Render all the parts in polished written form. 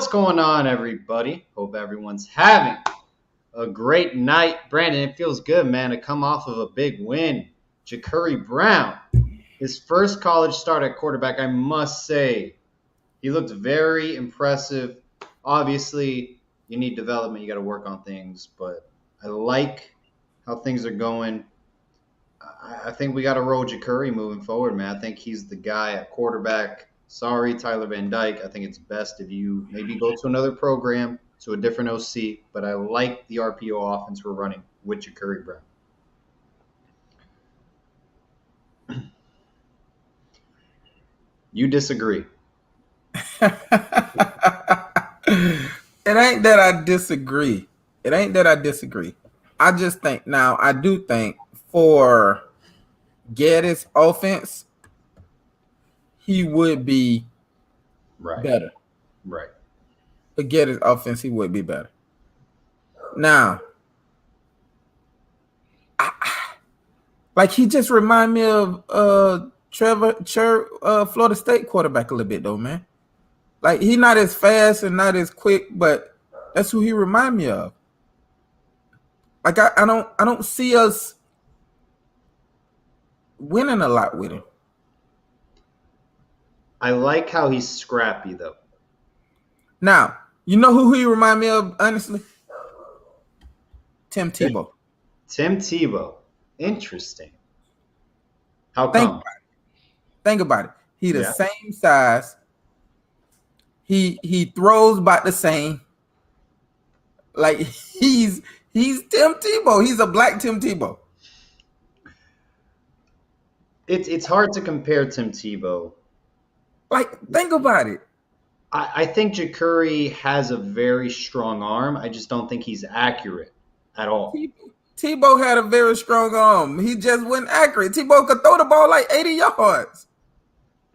What's going on, everybody? Hope everyone's having a great night. Brandon, it feels good, man, to come off of a big win. Jacurri Brown, his first college start at quarterback, I must say, he looked very impressive. Obviously, you need development. You got to work on things, but I like how things are going. I think we got to roll Jacurri moving forward, man. I think he's the guy at quarterback. Sorry, Tyler Van Dyke. I think it's best if you maybe go to another program, to a different OC. But I like the RPO offense we're running with Jacurri Brown. You disagree. It ain't that I disagree. I just think I do think for Gaddis offense, he would be better. Right. For Gaddis offense, he would be better. Now, like he just remind me of Florida State quarterback a little bit though, man. Like he's not as fast and not as quick, but that's who he remind me of. Like I don't see us winning a lot with him. I like how he's scrappy though. Now, you know who he remind me of, honestly? Tim Tebow. Tim Tebow. Interesting. How come? Think about it. He the same size. He throws about the same. Like he's Tim Tebow. He's a black Tim Tebow. It's hard to compare Tim Tebow. Like, think about it. I think Jacurri has a very strong arm. I just don't think he's accurate at all. Tebow had a very strong arm. He just wasn't accurate. Tebow could throw the ball like 80 yards.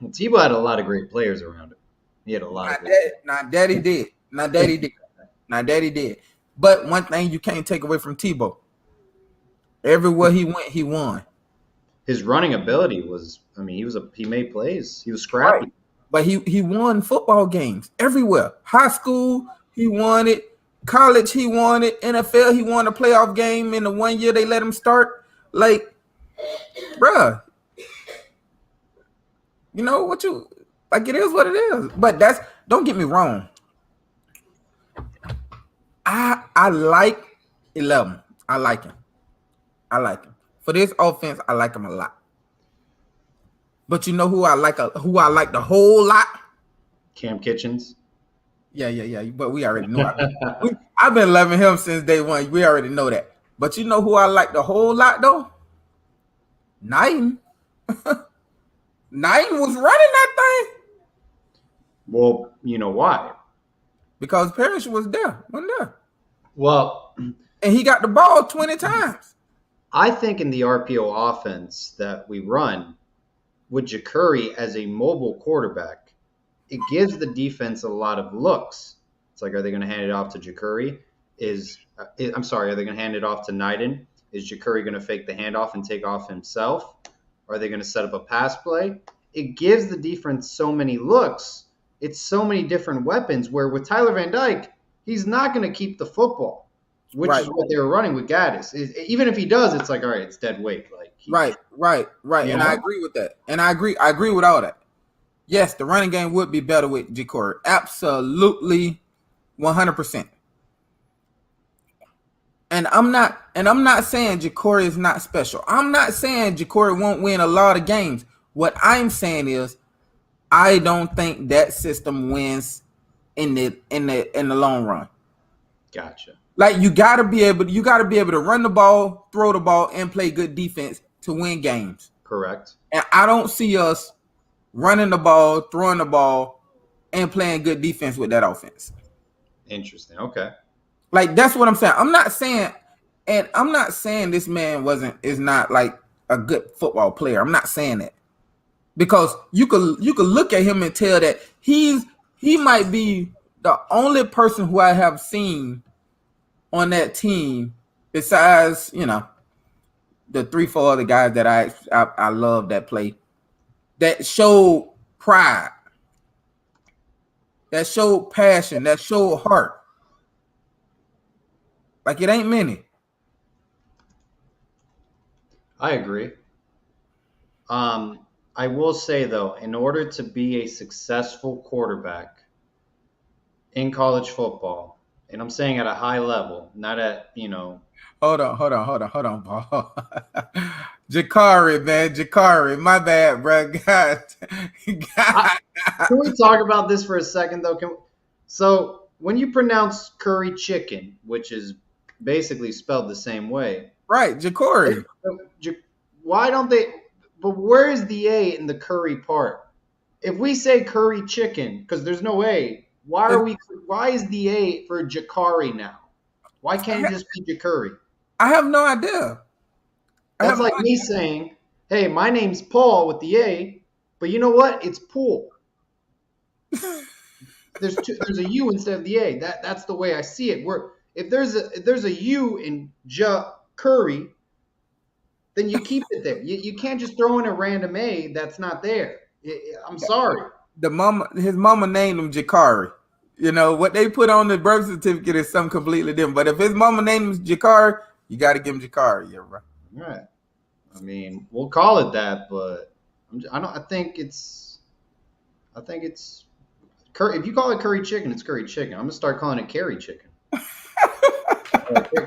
Well, Tebow had a lot of great players around him. He had a lot. Not that he did. But one thing you can't take away from Tebow: everywhere he went, he won. His running ability was. I mean, he made plays. He was scrappy. Right. But he won football games everywhere. High school, he won it. College, he won it. NFL, he won a playoff game in the 1 year they let him start. Like, bruh, you know what you like? It is what it is. But don't get me wrong. I like 11. I like him. For this offense, I like him a lot. But you know who I like the whole lot? Cam Kitchens. Yeah. But we already know. I've been loving him since day one. We already know that. But you know who I like the whole lot though? Knighton. Knighton was running that thing. Well, you know why? Because Parrish wasn't there. Well, and he got the ball 20 times. I think in the RPO offense that we run with Jacurri as a mobile quarterback, it gives the defense a lot of looks. It's like, are they going to hand it off to Jacurri? Are they going to hand it off to Knighton? Is Jacurri going to fake the handoff and take off himself? Are they going to set up a pass play? It gives the defense so many looks. It's so many different weapons where with Tyler Van Dyke, he's not going to keep the football, which is what they were running with Gaddis. Even if he does, it's like, all right, it's dead weight. Like Right. And I agree with that. And I agree with all that. Yes, the running game would be better with Jacurri. Absolutely 100%. And I'm not saying Jacurri is not special. I'm not saying Jacurri won't win a lot of games. What I'm saying is I don't think that system wins in the long run. Gotcha. Like you gotta be able to run the ball, throw the ball, and play good defense to win games. Correct. And I don't see us running the ball, throwing the ball, and playing good defense with that offense. Interesting. Okay. Like that's what I'm saying. I'm not saying this man is not like a good football player. I'm not saying that. Because you could look at him and tell that he might be the only person who I have seen on that team besides, the 3-4 other guys that I love that play that showed pride. that showed passion, that showed heart. Like it ain't many. I agree. Um, I will say though, in order to be a successful quarterback in college football, and I'm saying at a high level, not at, Hold on, Paul. Jacurri, man, Jacurri. My bad, bro. God, I, God. can we talk about this for a second though? So when you pronounce curry chicken, which is basically spelled the same way, Right, Jacurri. why don't they? But where is the A in the curry part? If we say curry chicken, because there's no A, why are If, we? Why is the A for Jacurri now? Why can't it just be Jacurri? I have no idea. I That's have like me saying, "Hey, my name's Paul with the A, but you know what? It's Pool. no. There's a U instead of the A. That's the way I see it. Where if there's a U in Curry, then you keep it there. You can't just throw in a random A that's not there. I'm sorry. His mama named him Jacurri. You know what they put on the birth certificate is something completely different. But if his mama named him Jacurri, you got to give him Jacurri, yeah, bro. All right. I mean, we'll call it that, but I don't. I think it's. I think it's. If you call it curry chicken, it's curry chicken. I'm gonna start calling it Carrie chicken.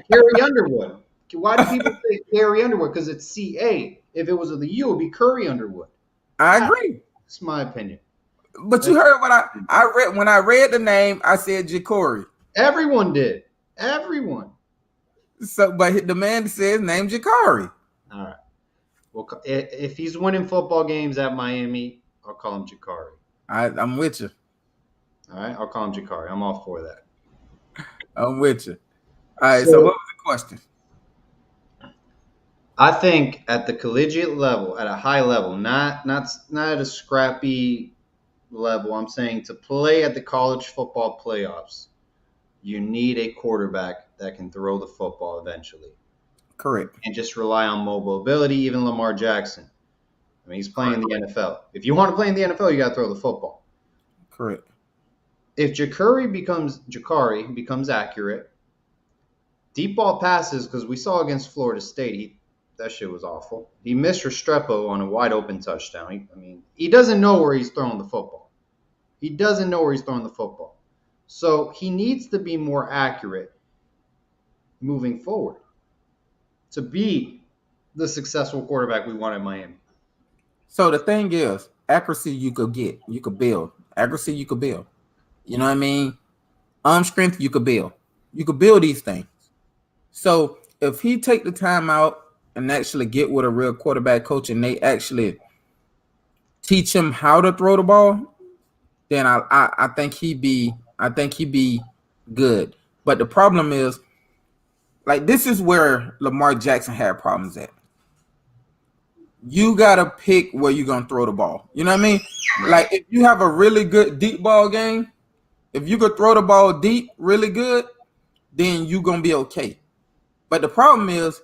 Carrie Underwood. Why do people say Carrie Underwood? Because it's CA. If it was with the U, it'd be Curry Underwood. I agree. That's my opinion. But you heard what I read when I read the name, I said Jacurri. Everyone did. Everyone. So, but the man says name Jacurri. All right. Well, if he's winning football games at Miami, I'll call him Jacurri. I'm with you. All right, I'll call him Jacurri. I'm all for that. I'm with you. All right. So, So what was the question? I think at the collegiate level, at a high level, not at a scrappy level. I'm saying to play at the college football playoffs, you need a quarterback that can throw the football eventually. Correct. And just rely on mobile ability. Even Lamar Jackson. I mean, he's playing in the NFL. If you want to play in the NFL, you got to throw the football. Correct. If Jacurri becomes accurate, deep ball passes, because we saw against Florida State, that shit was awful. He missed Restrepo on a wide open touchdown. He doesn't know where he's throwing the football. He doesn't know where he's throwing the football. So he needs to be more accurate moving forward to be the successful quarterback we want in Miami. So the thing is, accuracy you could get, you could build. Accuracy you could build. You know what I mean? Arm strength you could build. You could build these things. So if he take the time out and actually get with a real quarterback coach and they actually teach him how to throw the ball, then I think he'd be good. But the problem is, like, this is where Lamar Jackson had problems at. You gotta pick where you're gonna throw the ball. You know what I mean? Like, if you have a really good deep ball game, if you could throw the ball deep really good, then you're gonna be okay. But the problem is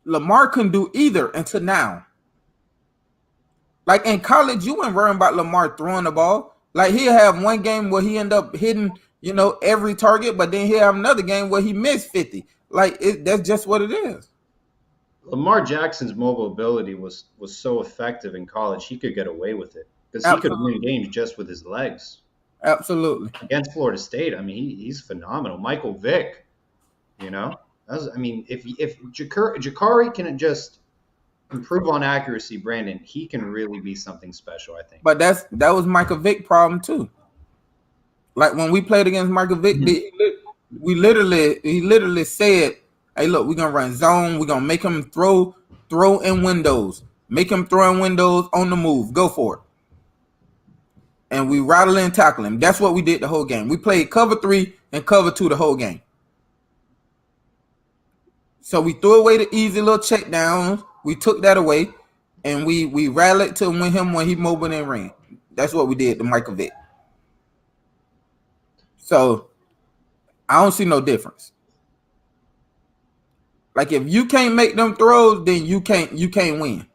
Lamar couldn't do either until now. Like in college, you weren't worrying about Lamar throwing the ball. Like he'll have one game where he end up hitting, every target, but then he'll have another game where he missed 50. Like that's just what it is. Lamar Jackson's mobile ability was so effective in college. He could get away with it because he could win games just with his legs. Absolutely. Against Florida State, he's phenomenal. Michael Vick, if Jacurri can just improve on accuracy, Brandon, he can really be something special, I think. But that was Michael Vick's problem too. Like when we played against Michael Vick, he literally said, "Hey, look, we're gonna run zone. We're gonna make him throw in windows, make him throw in windows on the move. Go for it." And we rattle and tackle him. That's what we did the whole game. We played cover 3 and cover 2 the whole game. So we threw away the easy little check downs. We took that away, and we rallied to win him when he mobile and ran. That's what we did to Michael Vick. So I don't see no difference. Like if you can't make them throws, then you can't win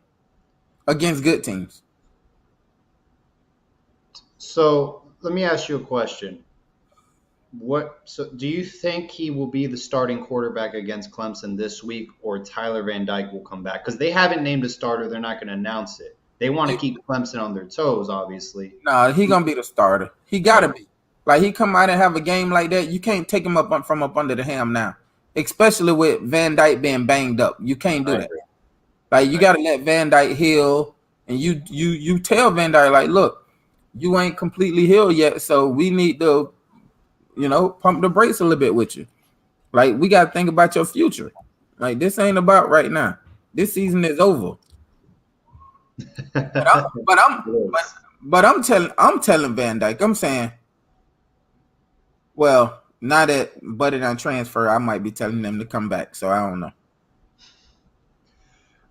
against good teams. So let me ask you a question. So do you think he will be the starting quarterback against Clemson this week, or Tyler Van Dyke will come back? Because they haven't named a starter. They're not going to announce it. They want to keep Clemson on their toes, obviously. No, he gonna be the starter. He gotta be. Like, he come out and have a game like that, you can't take him from up under the ham now. Especially with Van Dyke being banged up. You can't do that. Like, you gotta let Van Dyke heal, and you tell Van Dyke, like, look, you ain't completely healed yet, so we need to, pump the brakes a little bit with you. Like, we gotta think about your future. Like, this ain't about right now. This season is over. But I'm telling Van Dyke, I'm saying, well, now that Buddy done transfer, I might be telling them to come back. So I don't know.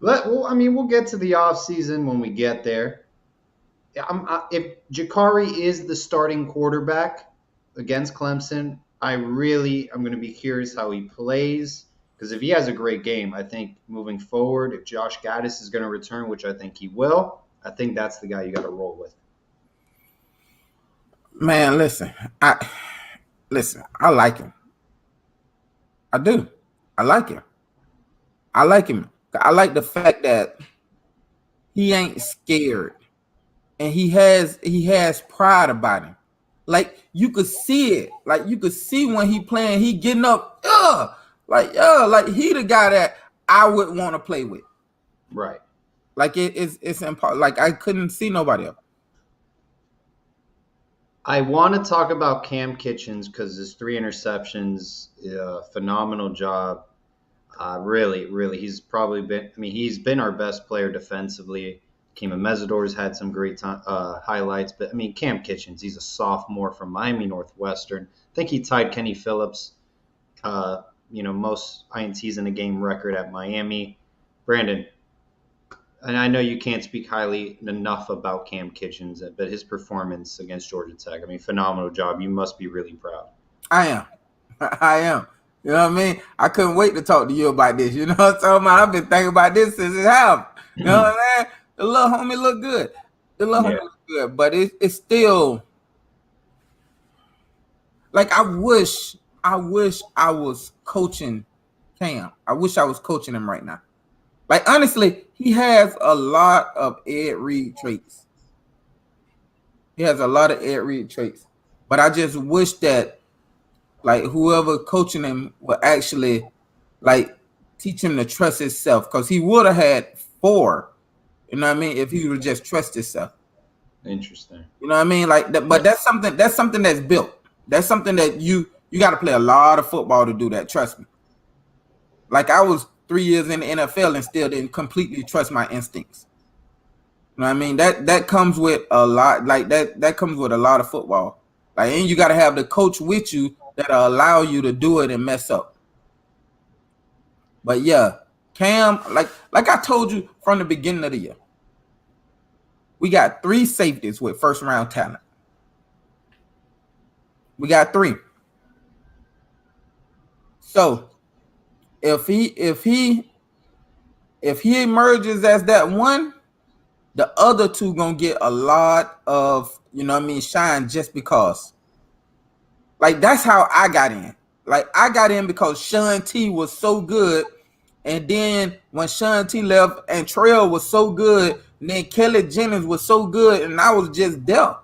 We'll get to the offseason when we get there. If Jacurri is the starting quarterback against Clemson, I'm going to be curious how he plays. Because if he has a great game, I think moving forward, if Josh Gaddis is going to return, which I think he will, I think that's the guy you got to roll with. Man, listen, I like him. I do. I like him. I like the fact that he ain't scared, and he has pride about him. Like, you could see it. Like, you could see when he playing, he getting up, like he the guy that I would want to play with. Right. Like, it's important. Like, I couldn't see nobody else. I want to talk about Cam Kitchens because his 3 interceptions, phenomenal job. Really, he's probably been. He's been our best player defensively. Kima Mesidor's had some great highlights, but Cam Kitchens, he's a sophomore from Miami Northwestern. I think he tied Kenny Phillips, most INTs in a game record at Miami. Brandon, and I know you can't speak highly enough about Cam Kitchens, but his performance against Georgia Tech, phenomenal job. You must be really proud. I am. You know what I mean? I couldn't wait to talk to you about this. You know what I'm talking about? I've been thinking about this since it happened. You know what I mean? The little homie look good. Homie look good, but it's still like, I wish I was coaching Cam. I wish I was coaching him right now. Like, honestly, he has a lot of Ed Reed traits. But I just wish that, like, whoever coaching him would actually, like, teach him to trust himself, because he would have had 4. You know what I mean? If he would just trust himself. Interesting. You know what I mean? Like that, but that's something that's built. That's something that you got to play a lot of football to do that. Trust me. Like, I was 3 years in the NFL and still didn't completely trust my instincts. You know what I mean? That comes with a lot. Like, that comes with a lot of football. Like, and you got to have the coach with you that'll allow you to do it and mess up. But yeah, Cam, like I told you from the beginning of the year, we got 3 safeties with first round talent. We got 3. So if he emerges as that one, the other 2 gonna get a lot of, shine, just because. Like, that's how I got in. Like, I got in because Sean T was so good, and then when Sean T left and Trail was so good, and then Kelly Jennings was so good, and I was just there.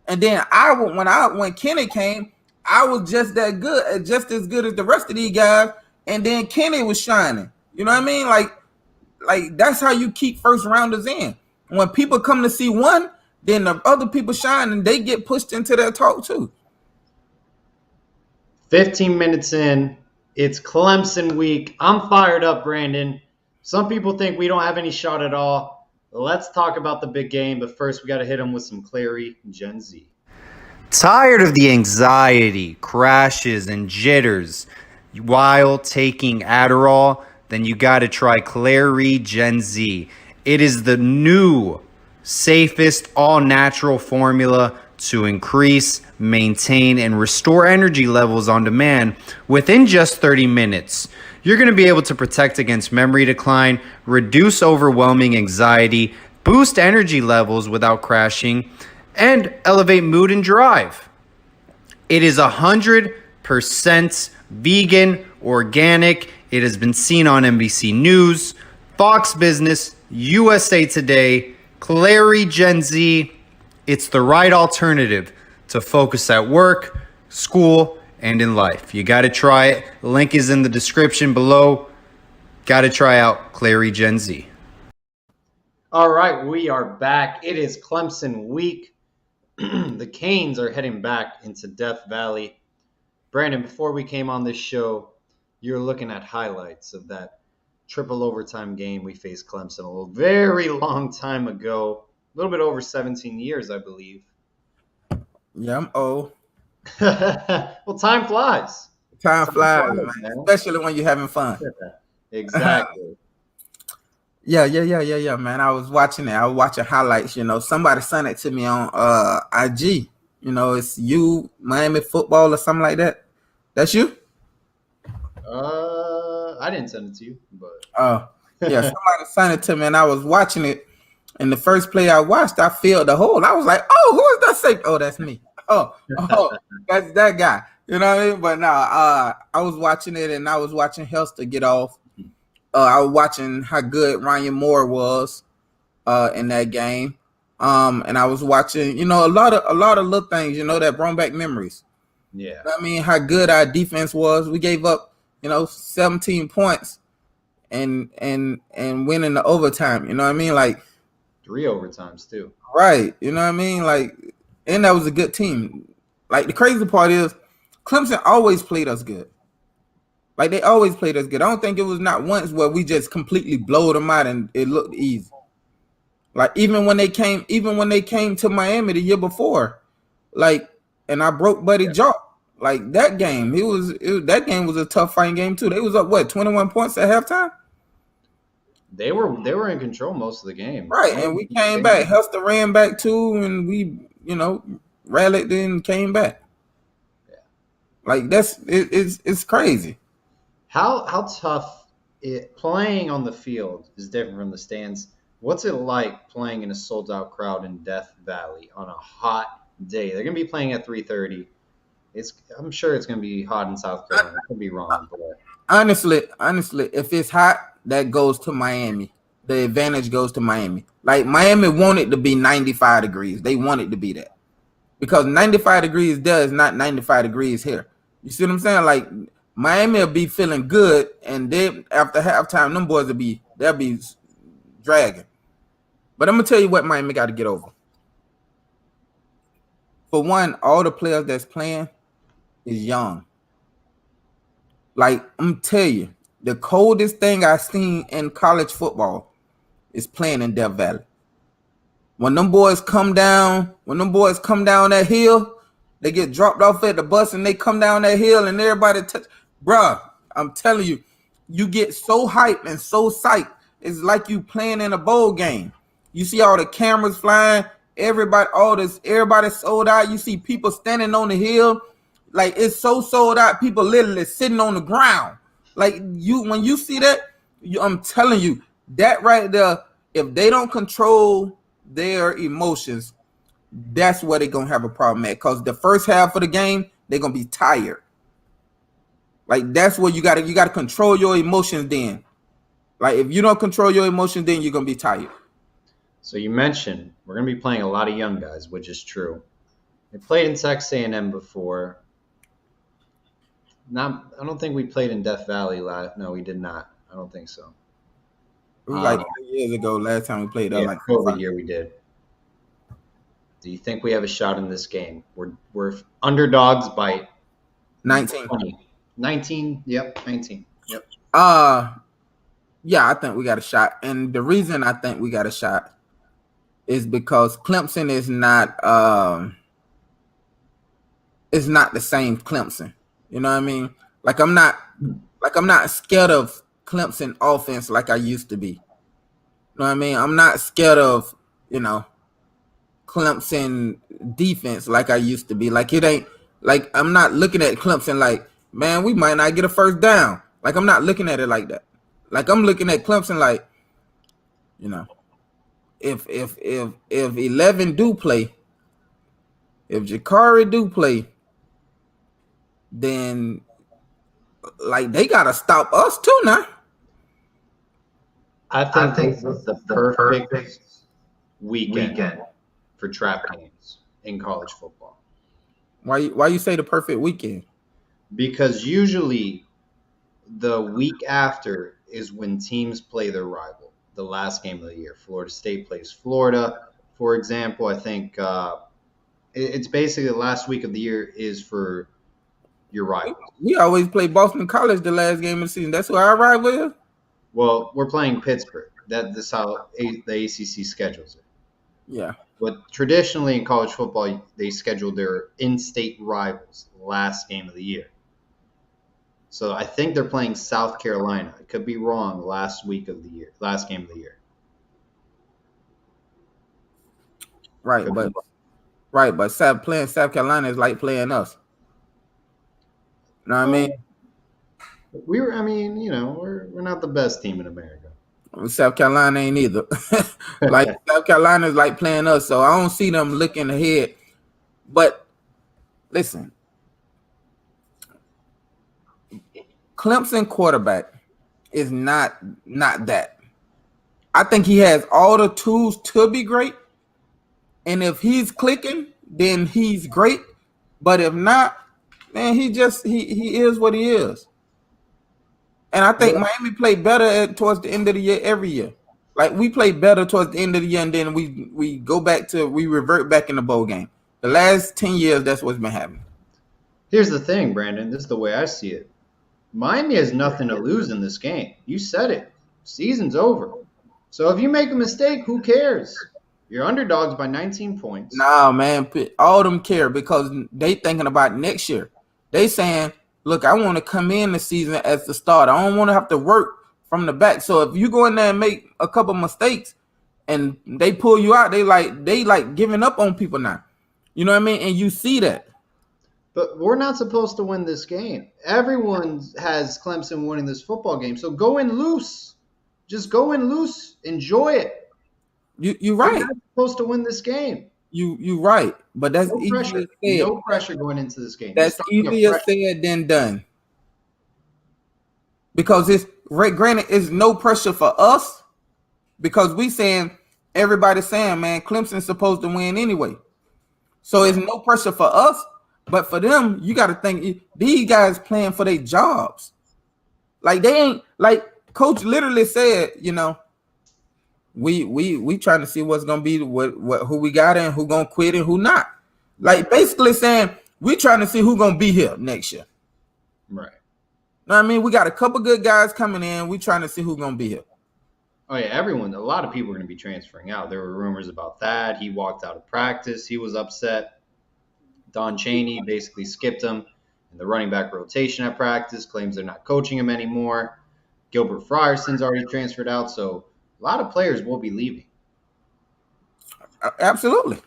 And then when Kenny came, I was just that good, just as good as the rest of these guys. And then Kenny was shining. You know what I mean? Like that's how you keep first rounders in. When people come to see one, then the other people shine and they get pushed into that talk too. 15 minutes in, it's Clemson week. I'm fired up, Brandon. Some people think we don't have any shot at all. Let's talk about the big game, but first we got to hit them with some Clary Gen Z. Tired of the anxiety, crashes, and jitters while taking Adderall? Then you got to try Clary Gen Z. It is the new, safest, all-natural formula to increase, maintain, and restore energy levels on demand within just 30 minutes. You're going to be able to protect against memory decline, reduce overwhelming anxiety, boost energy levels without crashing, and elevate mood and drive. It is 100% vegan, organic. It has been seen on NBC News, Fox Business, USA Today, Clary Gen Z. It's the right alternative to focus at work, school, and in life. You got to try it. The link is in the description below. Got to try out Clary Gen Z. All right, we are back. It is Clemson week. The Canes are heading back into Death Valley. Brandon, before we came on this show, you're looking at highlights of that triple overtime game we faced Clemson a very long time ago. A little bit over 17 years, I believe. Yeah, I'm old. Well, time flies. Time flies, man. Especially when you're having fun. Exactly. Yeah, man. I was watching it. I was watching highlights. Somebody sent it to me on IG. It's you, Miami football or something like that. That's you? I didn't send it to you, but yeah, somebody sent it to me, and I was watching it. And the first play I watched, I filled the hole. I was like, "Oh, who is that safety? Oh, that's me. Oh, that's that guy." You know what I mean? But no, I was watching it, and I was watching Helster get off. I was watching how good Ryan Moore was in that game, and I was watching, a lot of little things, that brought back memories. Yeah, I mean, how good our defense was. We gave up, 17 points, and winning the overtime. You know what I mean? Like 3 overtimes too. Right. You know what I mean? Like, and that was a good team. Like, the crazy part is, Clemson always played us good. Like, they always played us good. I don't think it was not once where we just completely blowed them out and it looked easy. Like, even when they came to Miami the year before, like, and I broke Buddy jaw. Like, that game, that game was a tough fighting game too. They was up 21 points at halftime. They were in control most of the game. Right, and we came back. Helster ran back too, and we, rallied and came back. Yeah. Like, it's crazy. How tough playing on the field is different from the stands. What's it like playing in a sold out crowd in Death Valley on a hot day? They're gonna be playing at 3:30. I'm sure it's gonna be hot in South Carolina. I could be wrong, but honestly, if it's hot, that goes to Miami. The advantage goes to Miami. Like, Miami wanted to be 95 degrees. They wanted to be that. Because 95 degrees there is not 95 degrees here. You see what I'm saying? Like, Miami will be feeling good, and then after halftime, them boys they'll be dragging. But I'm gonna tell you what Miami got to get over. For one, all the players that's playing is young. Like, I'm telling you, the coldest thing I've seen in college football is playing in Death Valley. When them boys come down that hill, they get dropped off at the bus and they come down that hill and everybody bruh, I'm telling you, you get so hyped and so psyched. It's like you playing in a bowl game. You see all the cameras flying, everybody sold out. You see people standing on the hill. Like, it's so sold out, people literally sitting on the ground. Like, when you see that, I'm telling you, that right there, if they don't control their emotions, that's where they're gonna have a problem at. Because the first half of the game, they're gonna be tired. Like, that's where you gotta control your emotions then. Like, if you don't control your emotions, then you're gonna be tired. So you mentioned we're gonna be playing a lot of young guys, which is true. They played in Texas A&M before. I don't think we played in Death Valley last. No, we did not. I don't think so. It was like 3 years ago, last time we played. Yeah, COVID year we did. Do you think we have a shot in this game? We're underdogs by 19. 19. Yep, 19. Yep. Yeah, I think we got a shot. And the reason I think we got a shot is because Clemson is not the same Clemson. You know what I mean? Like, I'm not scared of Clemson offense like I used to be. You know what I mean? I'm not scared of, Clemson defense like I used to be. Like, it ain't like I'm not looking at Clemson like, man, we might not get a first down. Like, I'm not looking at it like that. Like, I'm looking at Clemson like, if 11 do play, If Jacurri do play, then like they gotta stop us too now. I think this is the perfect weekend for trap games in college football. Why you say the perfect weekend? Because usually the week after is when teams play their rival, the last game of the year. Florida State plays Florida, for example. I think it's basically the last week of the year is for your rivals. We always play Boston College the last game of the season. That's who I ride with. Well, we're playing Pittsburgh. That's how the ACC schedules it. Yeah. But traditionally in college football, they schedule their in-state rivals the last game of the year. So I think they're playing South Carolina. I could be wrong. Last week of the year, last game of the year. Right, Could but be. playing South Carolina is like playing us. You know what I mean? I mean, we're not the best team in America. South Carolina ain't either. Like South Carolina is like playing us, so I don't see them looking ahead. But listen, Clemson quarterback is not that. I think he has all the tools to be great, and if he's clicking, then he's great. But if not, man, he is what he is. And I think Miami played better towards the end of the year every year. Like we play better towards the end of the year, and then we revert back in the bowl game. The last 10 years, that's what's been happening. Here's the thing, Brandon. This is the way I see it. Miami has nothing to lose in this game. You said it. Season's over. So if you make a mistake, who cares? You're underdogs by 19 points. Nah, man, all of them care because they thinking about next year. They saying, look, I want to come in the season as the starter. I don't want to have to work from the back. So if you go in there and make a couple mistakes and they pull you out, they like giving up on people now. You know what I mean? And you see that. But we're not supposed to win this game. Everyone has Clemson winning this football game. So go in loose. Just go in loose. Enjoy it. You're right. You're not supposed to win this game. You right. But that's No easier pressure. said. No pressure going into this game. That's easier said than done. Because it's granted, it's no pressure for us because we saying everybody's saying, man, Clemson's supposed to win anyway. So it's no pressure for us, but for them, you got to think these guys playing for their jobs. Like they ain't like coach literally said, we trying to see what's gonna be who we got and who gonna quit and who not. Like basically saying we trying to see who gonna be here next year. Right. Know what I mean? We got a couple good guys coming in. We trying to see who's gonna be here. Oh yeah, a lot of people are gonna be transferring out. There were rumors about that. He walked out of practice. He was upset. Don Chaney basically skipped him in the running back rotation at practice, claims they're not coaching him anymore. Gilbert Fryerson's already transferred out, so a lot of players will be leaving. Absolutely.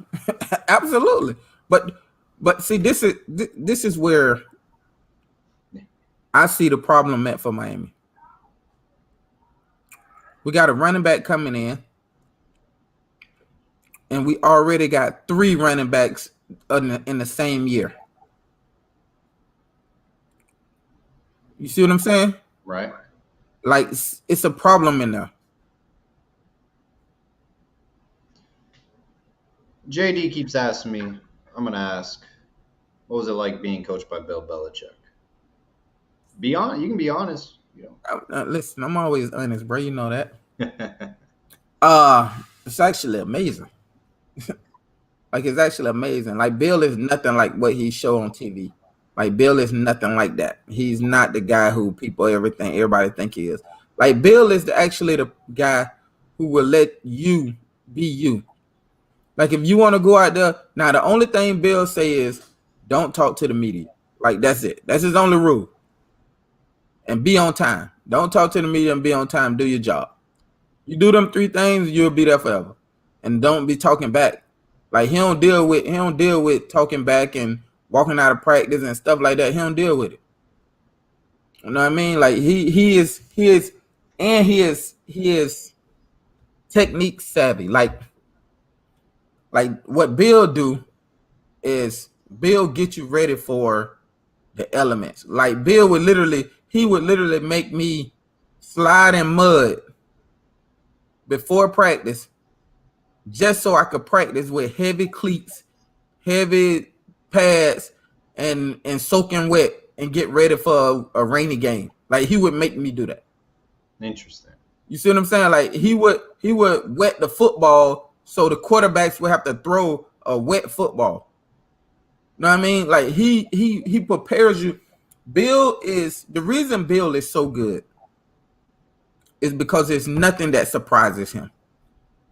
Absolutely. But see, this is where I see the problem at for Miami. We got a running back coming in, and we already got 3 running backs in the same year. You see what I'm saying? Right. Like it's a problem in there. JD keeps asking me, I'm going to ask, what was it like being coached by Bill Belichick? You can be honest. Listen, I'm always honest, bro. You know that. It's actually amazing. Like it's actually amazing. Like Bill is nothing like what he showed on TV. Like Bill is nothing like that. He's not the guy who everybody think he is. Like Bill is actually the guy who will let you be you. Like if you want to go out there, now the only thing Bill say is don't talk to the media. Like that's it. That's his only rule. And be on time. Don't talk to the media and be on time. Do your job. You do them 3 things, you'll be there forever. And don't be talking back. Like he don't deal with talking back and walking out of practice and stuff like that. He don't deal with it. You know what I mean? Like he is technique savvy. Like what Bill do is Bill get you ready for the elements. Like Bill would literally make me slide in mud before practice just so I could practice with heavy cleats, heavy pads, and soaking wet and get ready for a rainy game. Like he would make me do that. Interesting. You see what I'm saying? Like he would wet the football so the quarterbacks would have to throw a wet football. You know what I mean? Like he prepares you. Bill is the reason Bill is so good is because there's nothing that surprises him.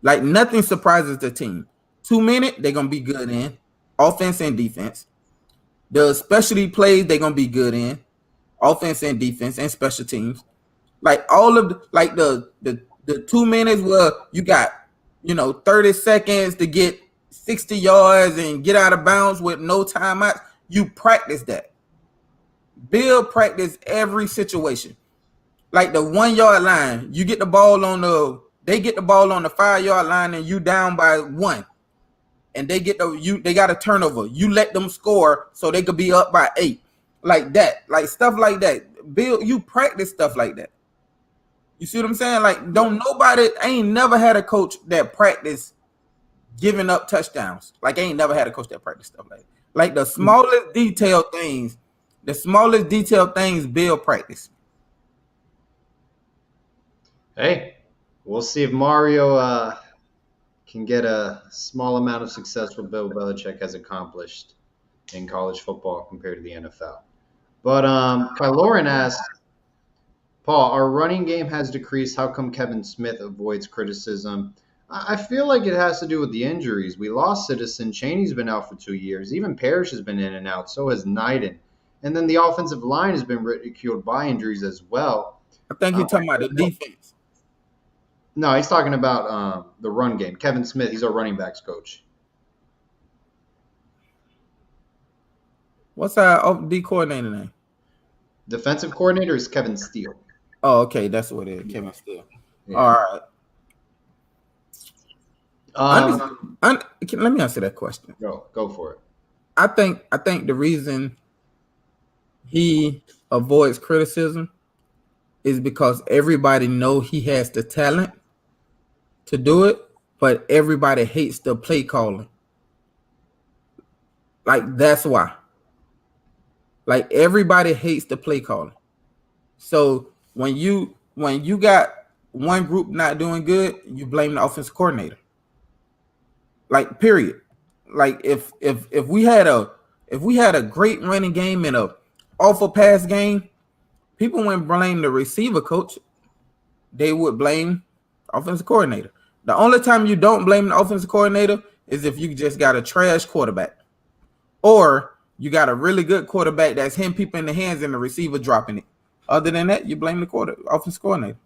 Like nothing surprises the team. 2 minutes, they're gonna be good in offense and defense. The specialty plays they're gonna be good in offense and defense and special teams. Like all of the 2 minutes where you got 30 seconds to get 60 yards and get out of bounds with no timeouts. You practice that. Bill practice every situation. Like the 1 yard line, you get the ball they get the ball on the 5 yard line and you down by 1. And they got a turnover. You let them score so they could be up by 8. Like that. Like stuff like that. Bill, you practice stuff like that. You see what I'm saying? Like I ain't never had a coach that practice giving up touchdowns. Like I ain't never had a coach that practice stuff like that. Like the smallest detailed things Bill practice. Hey, we'll see if Mario can get a small amount of success what Bill Belichick has accomplished in college football compared to the NFL. But Kyloran asked, Paul, our running game has decreased. How come Kevin Smith avoids criticism? I feel like it has to do with the injuries. We lost Citizen. Chaney's been out for 2 years. Even Parrish has been in and out. So has Knighton. And then the offensive line has been ridiculed by injuries as well. I think he's talking about the defense. No, he's talking about the run game. Kevin Smith, he's our running backs coach. What's our D coordinator name? Defensive coordinator is Kevin Steele. Oh, okay, that's what it is. Kevin Steele. Yeah. All right. Let me answer that question. Go for it. I think the reason he avoids criticism is because everybody know he has the talent to do it, but everybody hates the play calling. Like that's why. Like everybody hates the play calling. So when you got one group not doing good, you blame the offensive coordinator. Like period. Like if we had a great running game and a awful pass game, people wouldn't blame the receiver coach. They would blame offensive coordinator. The only time you don't blame the offensive coordinator is if you just got a trash quarterback. Or you got a really good quarterback that's hitting people in the hands and the receiver dropping it. Other than that, you blame the offensive coordinator.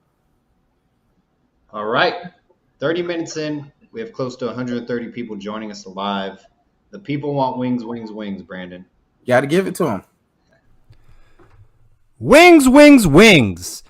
All right. 30 minutes in. We have close to 130 people joining us live. The people want wings, wings, wings, Brandon. Got to give it to them. Wings, wings, wings.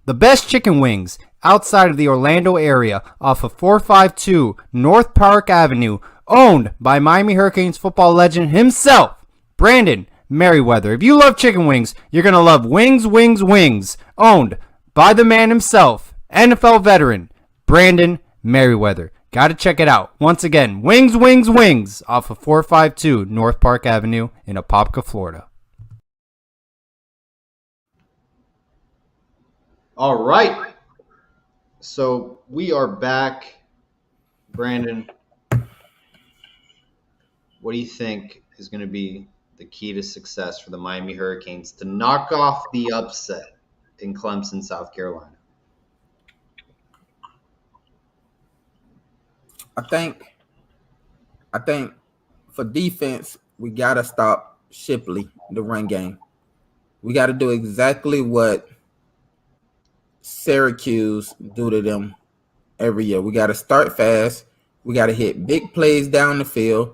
The best chicken wings outside of the Orlando area off of 452 North Park Avenue, owned by Miami Hurricanes football legend himself, Brandon Meriweather. If you love chicken wings, you're going to love Wings, Wings, Wings, owned by the man himself, NFL veteran, Brandon Meriweather. Got to check it out. Once again, Wings, Wings, Wings off of 452 North Park Avenue in Apopka, Florida. All right. So we are back. Brandon, what do you think is going to be the key to success for the Miami Hurricanes to knock off the upset in Clemson, South Carolina? I think for defense, we got to stop Shipley, the run game. We got to do exactly what Syracuse do to them every year. We got to start fast. We got to hit big plays down the field,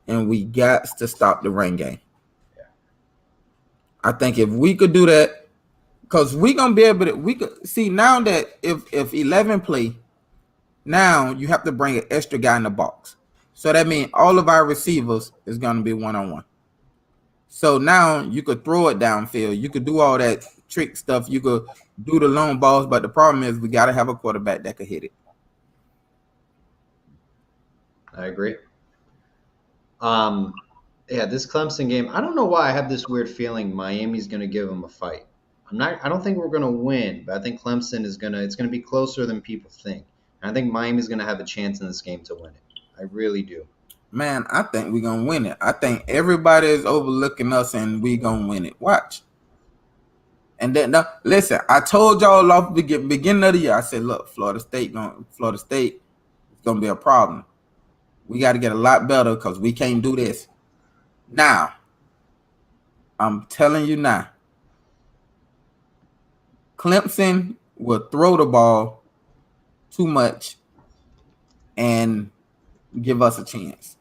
and we got to stop the run game. I think if we could do that, because we're going to be able to, we could see now that if 11 play, now you have to bring an extra guy in the box. So that means all of our receivers is going to be one-on-one. So now you could throw it downfield. You could do all that trick stuff. You could do the long balls, but the problem is we got to have a quarterback that could hit it. I agree. Yeah, this Clemson game, I don't know why I have this weird feeling Miami's going to give them a fight. I don't think we're going to win, but I think Clemson it's going to be closer than people think. And I think Miami's going to have a chance in this game to win it. I really do. Man, I think we're going to win it. I think everybody is overlooking us and we're going to win it. Watch. And then, now, listen, I told y'all off the beginning of the year, I said, look, Florida State is going to be a problem. We got to get a lot better because we can't do this. Now, I'm telling you now, Clemson will throw the ball too much and give us a chance.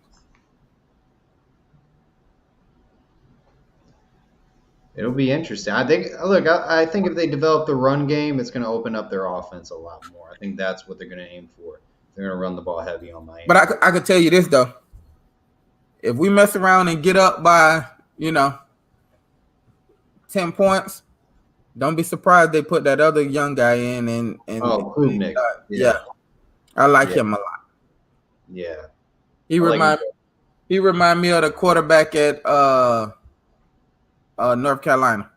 It'll be interesting. I think if they develop the run game, it's going to open up their offense a lot more. I think that's what they're going to aim for. They're going to run the ball heavy on Miami. But I could tell you this, though. If we mess around and get up by, 10 points, don't be surprised they put that other young guy in. Klubnik. Yeah. I like him a lot. Yeah. He remind me of the quarterback at North Carolina.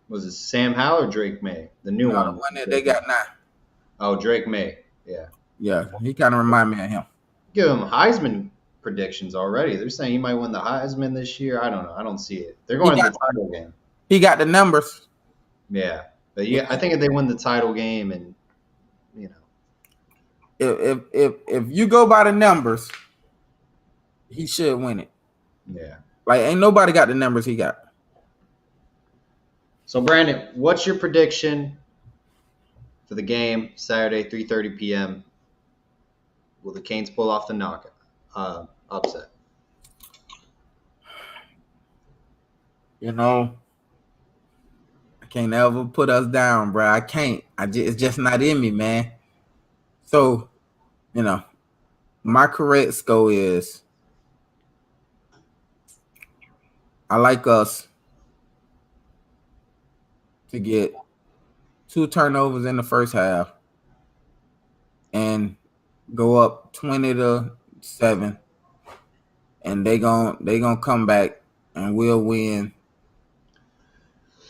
Was it Sam Howell or Drake May? The new one. The one that they got now. Oh, Drake May. Yeah. Yeah, he kind of remind me of him. Give him Heisman predictions already. They're saying he might win the Heisman this year. I don't know. I don't see it. They're going to the title game. He got the numbers. Yeah. But I think if they win the title game and if you go by the numbers, he should win it. Yeah. Like ain't nobody got the numbers he got. So Brandon, what's your prediction for the game Saturday, 3:30 p.m.? Will the Canes pull off the upset? I can't ever put us down, bro. I can't. It's just not in me, man. So, my correct score is I like us to get 2 turnovers in the first half and go up 20-7, and they gonna come back and we'll win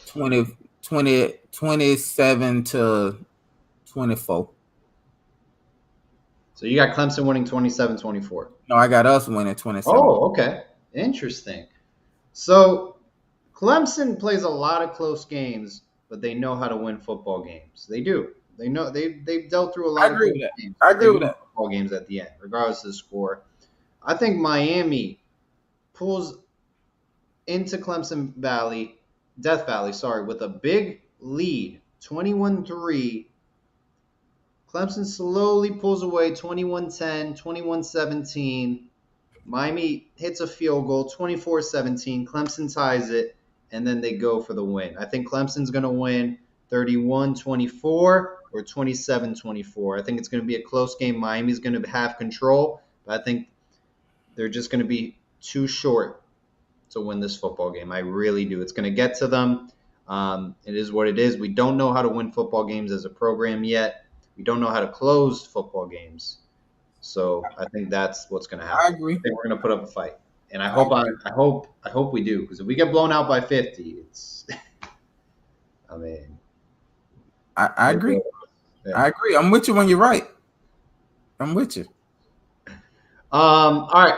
27-24. So you got Clemson winning 27-24. No, I got us winning 27. Oh, okay. Interesting. So Clemson plays a lot of close games, but they know how to win football games. They do. They know they've dealt through a lot of close games. I agree with that. Football games at the end, regardless of the score. I think Miami pulls into Death Valley, with a big lead, 21-3. Clemson slowly pulls away, 21-10, 21-17. Miami hits a field goal, 24-17. Clemson ties it, and then they go for the win. I think Clemson's going to win 31-24 or 27-24. I think it's going to be a close game. Miami's going to have control, but I think they're just going to be too short to win this football game. I really do. It's going to get to them. It is what it is. We don't know how to win football games as a program yet. We don't know how to close football games. So I think that's what's going to happen. I agree. I think we're going to put up a fight, and I hope we do, because if we get blown out by 50, it's. I mean, I agree. Yeah. I agree. I'm with you when you're right. I'm with you. All right.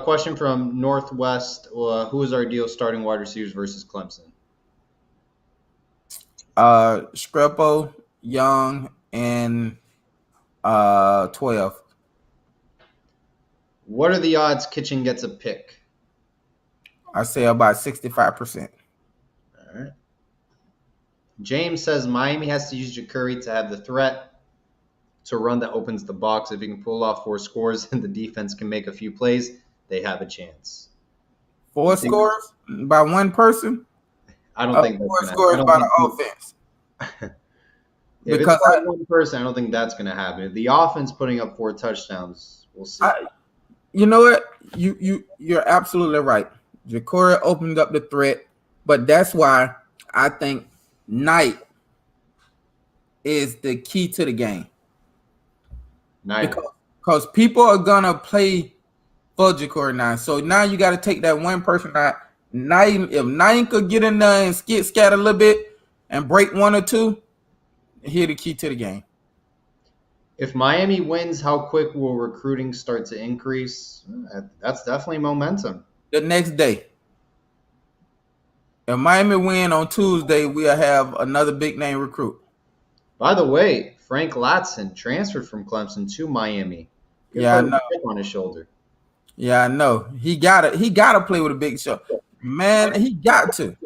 Question from Northwest. Who is our ideal starting wide receivers versus Clemson? Screpo, Young, and 12. What are the odds Kitchen gets a pick? I say about 65%. All right. James says Miami has to use Jacurri to have the threat to run that opens the box. If he can pull off 4 scores and the defense can make a few plays, they have a chance. 4 scores by one person? I don't think that's 4 scores by the offense. If it's by one person, I don't think that's going to happen. If the offense putting up 4 touchdowns, we'll see. You know what? You're absolutely right. Jacurri opened up the threat, but that's why I think night is the key to the game Night. because people are gonna play for Jacurri now. So now you got to take that one person out. Night, if Night could get in there and scatter a little bit and break one or two, here the key to the game. If Miami wins, how quick will recruiting start to increase? That's definitely momentum. The next day. If Miami win on Tuesday, we'll have another big name recruit. By the way, Frank Latson transferred from Clemson to Miami. Good Yeah, I for the know. chip on his shoulder. Yeah, I know. He gotta play with a big show. Man, he got to.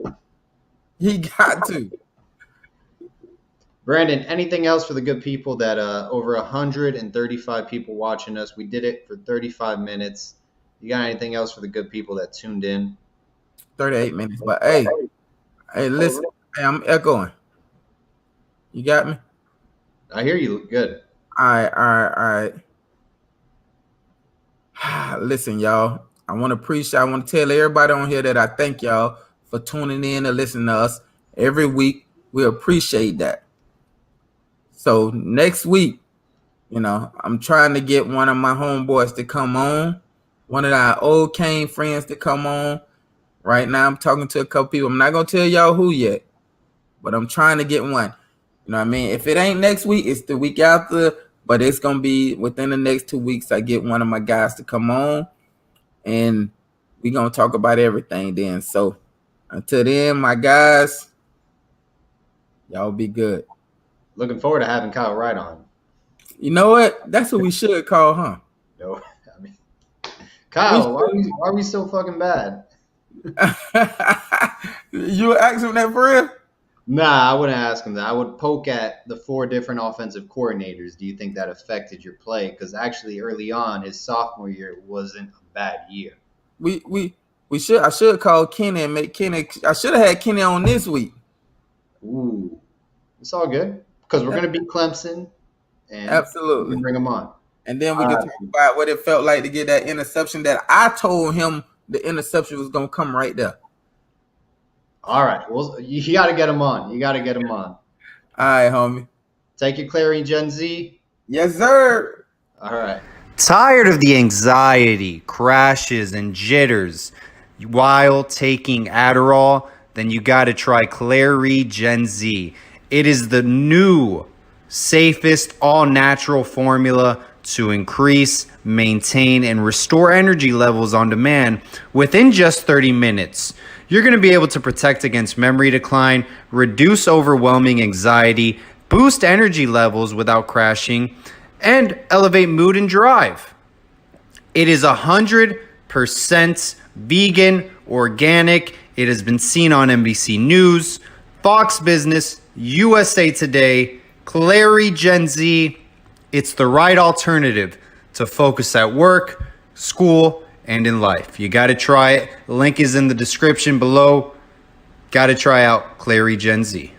He got to. Brandon, anything else for the good people that over 135 people watching us? We did it for 35 minutes. You got anything else for the good people that tuned in? 38 minutes. But hey, listen. Hey, I'm echoing. You got me? I hear you. Good. All right. Listen, y'all. I want to tell everybody on here that I thank y'all for tuning in and listening to us every week. We appreciate that. So next week, I'm trying to get one of my homeboys to come on, one of our old Kane friends to come on. Right now, I'm talking to a couple people. I'm not gonna tell y'all who yet, but I'm trying to get one. You know what I mean? If it ain't next week, it's the week after, but it's gonna be within the next 2 weeks. I get one of my guys to come on, and we're gonna talk about everything then. So until then, my guys, y'all be good. Looking forward to having Kyle Wright on. You know what? That's what we should call, huh? No, I mean, Kyle, why are we so fucking bad? You were asking that for real? Nah, I wouldn't ask him that. I would poke at the 4 different offensive coordinators. Do you think that affected your play? Because actually, early on, his sophomore year wasn't a bad year. I should call Kenny and make Kenny. I should have had Kenny on this week. Ooh, it's all good because we're gonna beat Clemson, and Absolutely. we can bring him on. And then we can talk about what it felt like to get that interception that I told him the interception was gonna come right there. All right, well, you got to get him on. You got to get him on. All right, homie. Take your Clary Gen Z. Yes, sir. All right. Tired of the anxiety, crashes, and jitters while taking Adderall? Then you got to try Clary Gen Z. It is the new, safest, all-natural formula to increase, maintain, and restore energy levels on demand within just 30 minutes. You're going to be able to protect against memory decline, reduce overwhelming anxiety, boost energy levels without crashing, and elevate mood and drive. It is 100% vegan, organic. It has been seen on NBC News, Fox Business, USA Today, Clary Gen Z. It's the right alternative to focus at work, school, and in life. You got to try it. The link is in the description below. Got to try out Clary Gen Z.